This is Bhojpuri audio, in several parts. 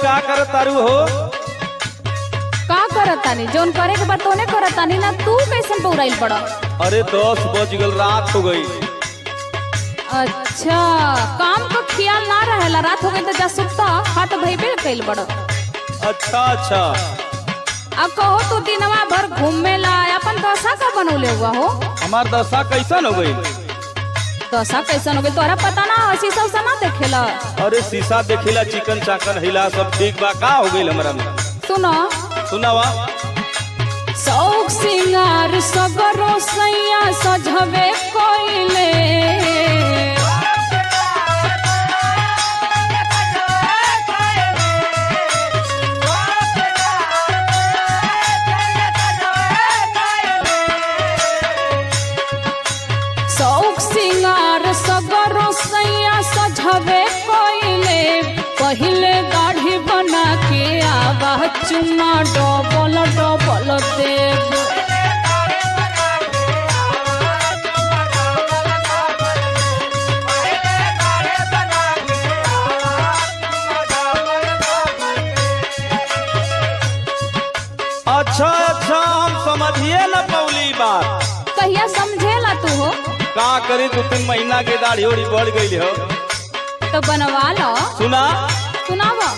का कर तारू हो? का करतानी जोन करे के बाद तोने करतानी ना, तू कैसन पौराइल पड़ा? अरे 10 बज गल, रात हो गई। अच्छा, काम का ख्याल ना रहेला, रात हो गई तो जा सुता हाथ भइबे कइल बड़ा। अच्छा अच्छा, अब कहो तू दिनवा भर घूमेला, अपन दशा का बनौले हुआ हो? हमार दशा कैसन हो गई? दशा कैसन हो गई तोरा पता ना? शीशा उसा ना देखेला? अरे शीशा देखेला, चिकन चाकन हिला, सब ठीक बा। का हो गई हमरा में? सुनो सुनावा। शौक सिंगार सगरो सैया सजवे कोइले, शौक सिंगार सगरो सैया सजवे कोइले, पहिले दाढ़ी बना के आवा चुम्मा डबल डबल देव। अच्छा अच्छा, हम समझिए न पौली बात। कहिया समझेला तू हो? का करी, 2-3 महीना के दाढ़ी ओढ़ी बढ़ गई हो। तो बनवा लो। सुना सुनावा।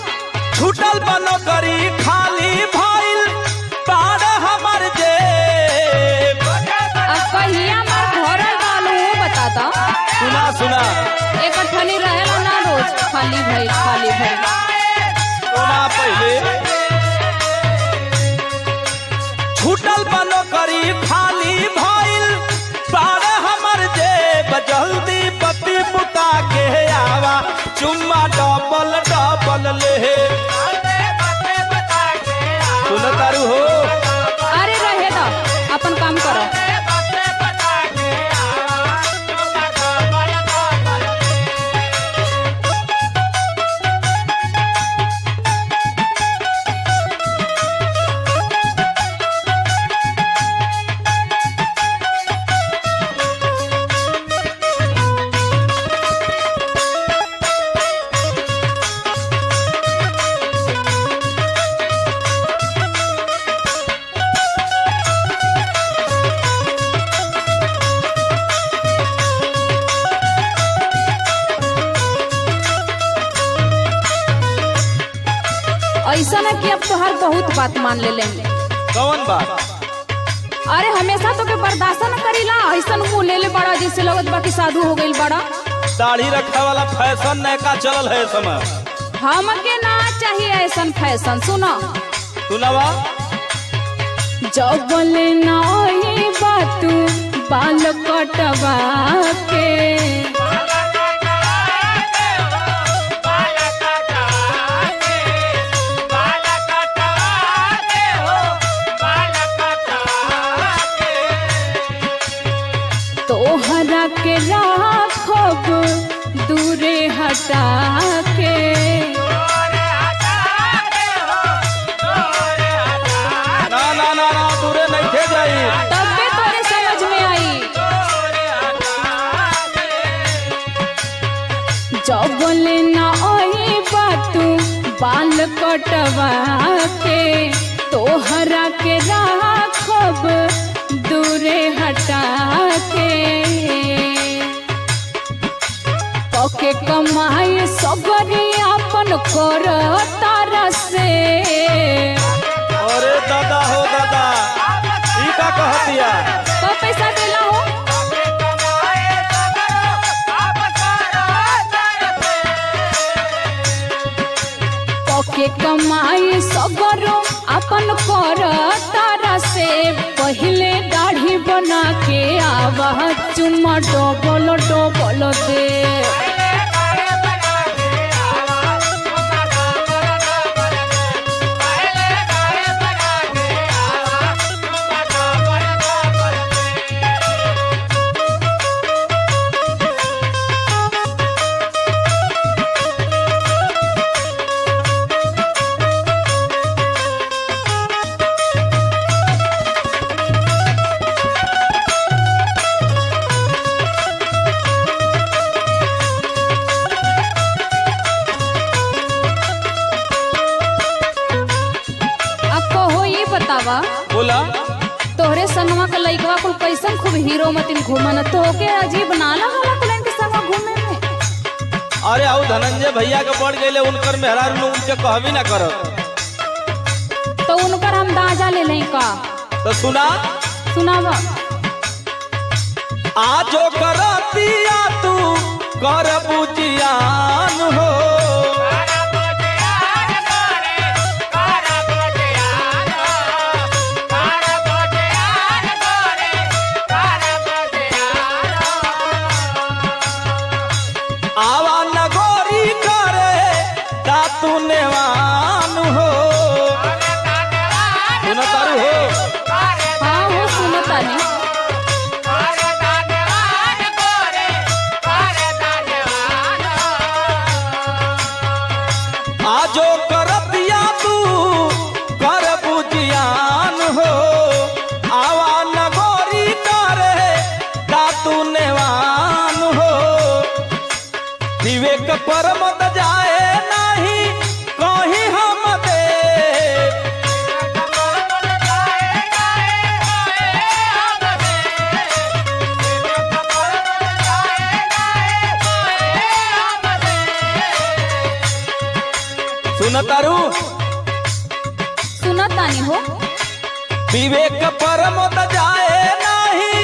छूटल बनो करी खाली भइल पार हमर जेब। अब कहिया मार भरल डालू बता दा। सुना सुना, एक ठनी रहेला ना रोज खाली भइल खाली भइल। सुना पहले, छूटल बनो करी खाली भइल पार हमर जेब। जल्दी पति बुता के आवा चुम्मा डबल डबल ले। सुन तारू हो? अरे रहे दा, अपन काम करो। ऐसा ना कि अब तोहार बहुत बात मान ले लेंगे। कौन बात? अरे हमेशा तो के बर्दाश्त न करीला, ऐसा मुंह ले ले बड़ा जैसे लगत बाकी साधु हो गई बड़ा। दाढ़ी रखा वाला फैशन नयका चलल है समय। हमके ना चाहिए ऐसा फैशन। सुनो सुनावा। जब बोले ना ये बात बाल कटवा के, तोहरा के राखब दूरे हटा के। ना ना ना ना, दूरे नहीं थे जाई। तब भी तोरे समझ में आई। जब बोले ना आई बात बाल कटवा के, तोहरा के राखब दूरे हटा के। पके कमाई सबरी अपन कर तारा से। अरे दादा हो दादा, ई का कहतिया? तो पैसा देला हो? पके कमाई सबरो अपन कर तारा से, पहले दाढ़ी बना के आवा चुम्मा डबल डबल दे। बतावा, बोला। तोहरे संगवा के लइकवा कुल कैसन खूब हीरो मतिन घूमन, तोहके अजीब ना लगला कुलन के संगवा घूमे में? अरे आओ धनंजय भैया के बढ़ गए, उनकर मेहरारू लोग उनके कहबी ना करत, तो उनकर हम दाजा ले लें का? तो सुना सुनावा। आजो करतिया तू कर बुझियान हो, आवा नगोरी करे तातू नेवान हो, सुना तारू हो। हाँ हो सुनता नहीं। आजो करतिया तू कर बुझियान हो, आवा नगोरी करे तातू नेवान हो, विवेक पर मत जाए नहीं कहीं हम दे, सुनतारू सुनता नहीं हो। विवेक पर मत जाए नहीं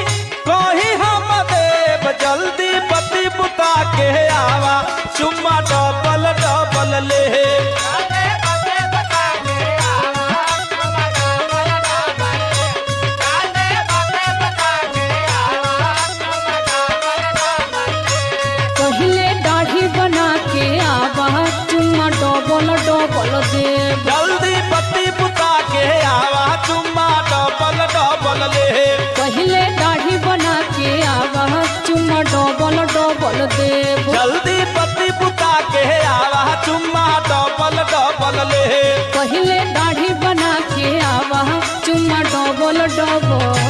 कहीं हम देव, जल्दी पति बुता के आवा चुम्मा डबल डबल ले, पहले दाढ़ी बना के आवा चुम्मा डबल डबल देव, जल्दी पति बुता के आवा चुम्मा डबल डबल ले, पहले दाढ़ी बना के आवा चुम्मा डबल डबल देव, जल्दी पति बुता के आवा चुम्मा डबल डबल ले, पहले दाढ़ी बना के आवा चुम्मा डबल डबल